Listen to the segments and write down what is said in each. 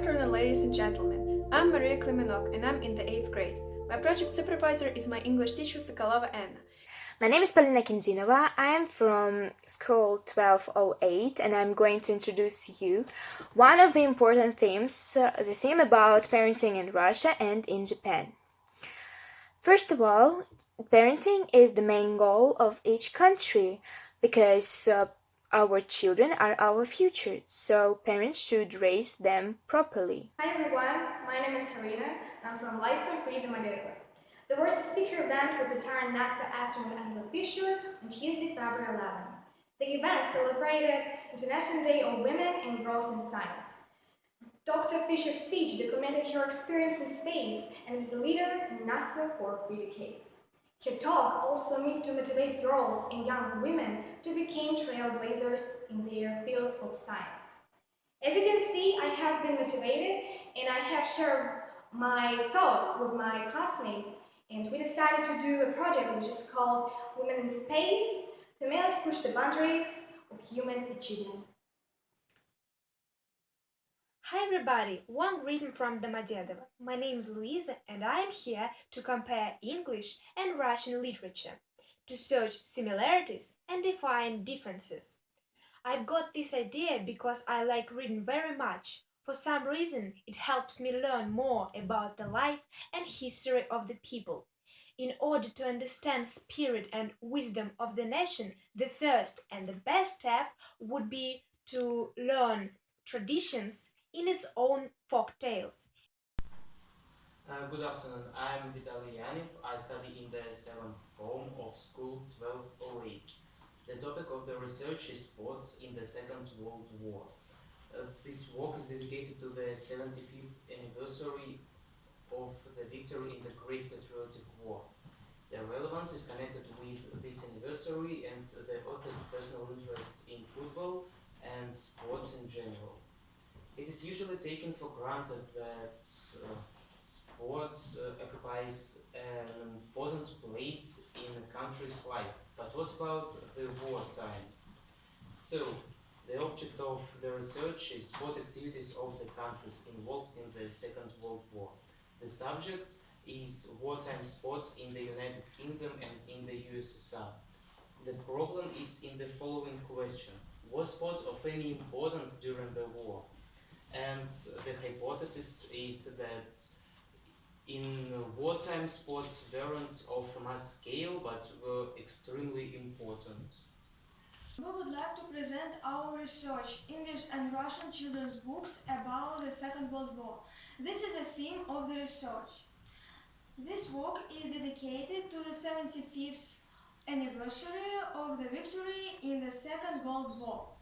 afternoon, ladies and gentlemen. I'm Maria Klemenok and I'm in the 8th grade. My project supervisor is my English teacher Sokolova Anna. My name is Polina Kinzinova. I am from school 1208 and I'm going to introduce you one of the important themes, the theme about parenting in Russia and in Japan. First of all, parenting is the main goal of each country because our children are our future, so parents should raise them properly. Hi everyone, my name is Sarina. I'm from Lyceum Freedom Identity. The was a speaker event with retired NASA astronaut Angela Fisher on Tuesday, February 11. The event celebrated International Day of Women and Girls in Science. Dr. Fisher's speech documented her experience in space and is a leader in NASA for 3 decades. Her talk also meant to motivate girls and young women to become trailblazers in their fields of science. As you can see, I have been motivated and I have shared my thoughts with my classmates, and we decided to do a project which is called Women in Space, Females Push the Boundaries of Human Achievement. Hi everybody, warm greeting from Domodedovo. My name is Luisa and I am here to compare English and Russian literature, to search similarities and define differences. I've got this idea because I like reading very much. For some reason, it helps me learn more about the life and history of the people. In order to understand spirit and wisdom of the nation, the first and the best step would be to learn traditions in its own folk tales. Good afternoon, I'm Vitaly Yanev. I study in the 7th form of school 1208. The topic of the research is sports in the Second World War. This work is dedicated to the 75th anniversary of the victory in the Great Patriotic War. The relevance is connected with this anniversary and the author's personal interest in football and sports in general. It is usually taken for granted that sport occupies an important place in a country's life. But what about the wartime? So, the object of the research is sport activities of the countries involved in the Second World War. The subject is wartime sports in the United Kingdom and in the USSR. The problem is in the following question. Was sport of any importance during the war? And the hypothesis is that in wartime sports weren't of a mass scale but were extremely important. We would like to present our research, English and Russian children's books about the Second World War. This is the theme of the research. This work is dedicated to the 75th anniversary of the victory in the Second World War.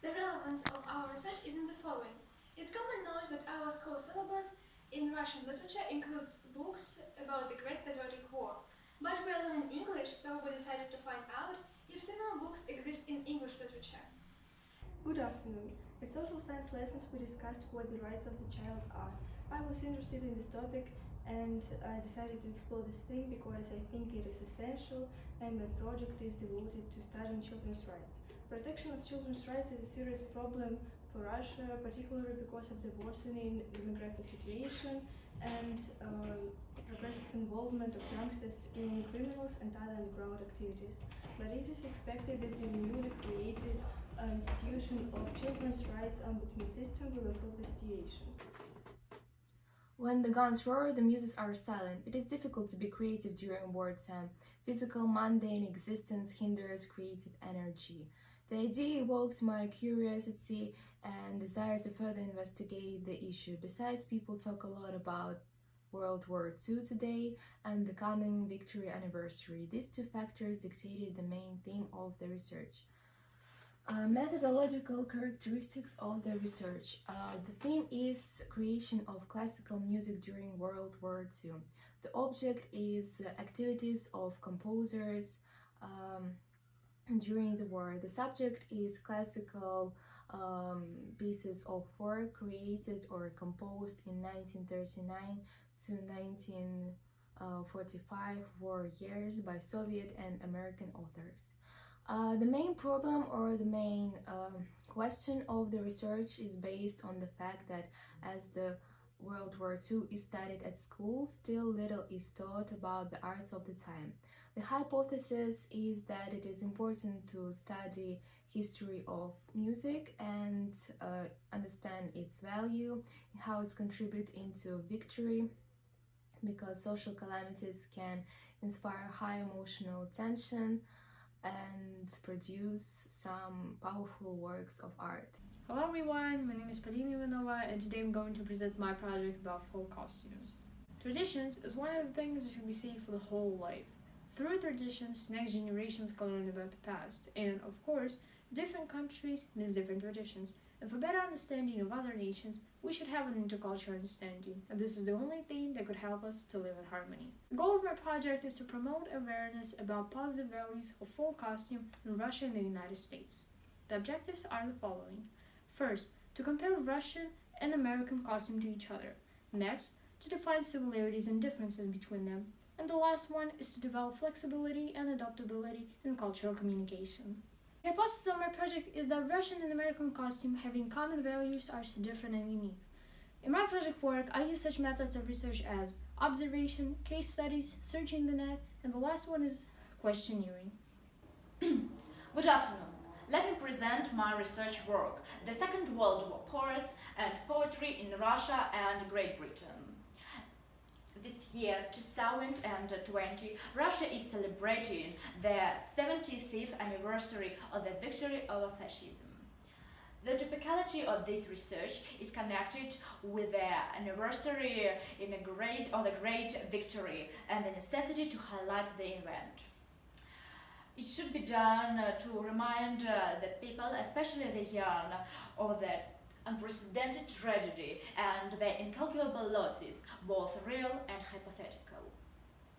The relevance of our research is in the following. It's common knowledge that our school syllabus in Russian literature includes books about the Great Patriotic War. But we are learning English, so we decided to find out if similar books exist in English literature. Good afternoon. At social science lessons we discussed what the rights of the child are. I was interested in this topic and I decided to explore this thing because I think it is essential and my project is devoted to studying children's rights. Protection of children's rights is a serious problem for Russia, particularly because of the worsening demographic situation and progressive involvement of youngsters in criminals and other underground activities. But it is expected that the newly created institution of children's rights ombudsman system will improve the situation. When the guns roar, the muses are silent. It is difficult to be creative during wartime. Physical, mundane existence hinders creative energy. The idea evoked my curiosity and desire to further investigate the issue. Besides, people talk a lot about World War II today and the coming victory anniversary. These two factors dictated the main theme of the research. Methodological characteristics of the research. The theme is creation of classical music during World War II. The object is activities of composers during the war. The subject is classical pieces of work created or composed in 1939 to 1945 war years by Soviet and American authors. The main problem or the main question of the research is based on the fact that as the World War II is studied at school, still little is taught about the arts of the time. The hypothesis is that it is important to study history of music and understand its value, how it's contribute into victory, because social calamities can inspire high emotional tension and produce some powerful works of art. Hello everyone, my name is Polina Ivanova and today I'm going to present my project about folk costumes. Traditions is one of the things that should be saved for the whole life. Through traditions, next generations can learn about the past, and of course, different countries miss different traditions. And for better understanding of other nations, we should have an intercultural understanding, and this is the only thing that could help us to live in harmony. The goal of my project is to promote awareness about positive values of folk costume in Russia and the United States. The objectives are the following. First, to compare Russian and American costume to each other. Next, to define similarities and differences between them. And the last one is to develop flexibility and adaptability in cultural communication. The hypothesis of my project is that Russian and American costume having common values are so different and unique. In my project work, I use such methods of research as observation, case studies, searching the net, and the last one is questioneering. Good afternoon. Let me present my research work, the Second World War poets and poetry in Russia and Great Britain. This year, 2020, Russia is celebrating the 75th anniversary of the victory over fascism. The typicality of this research is connected with the anniversary of the great victory and the necessity to highlight the event. It should be done to remind the people, especially the young, of the unprecedented tragedy and the incalculable losses, both real and hypothetical.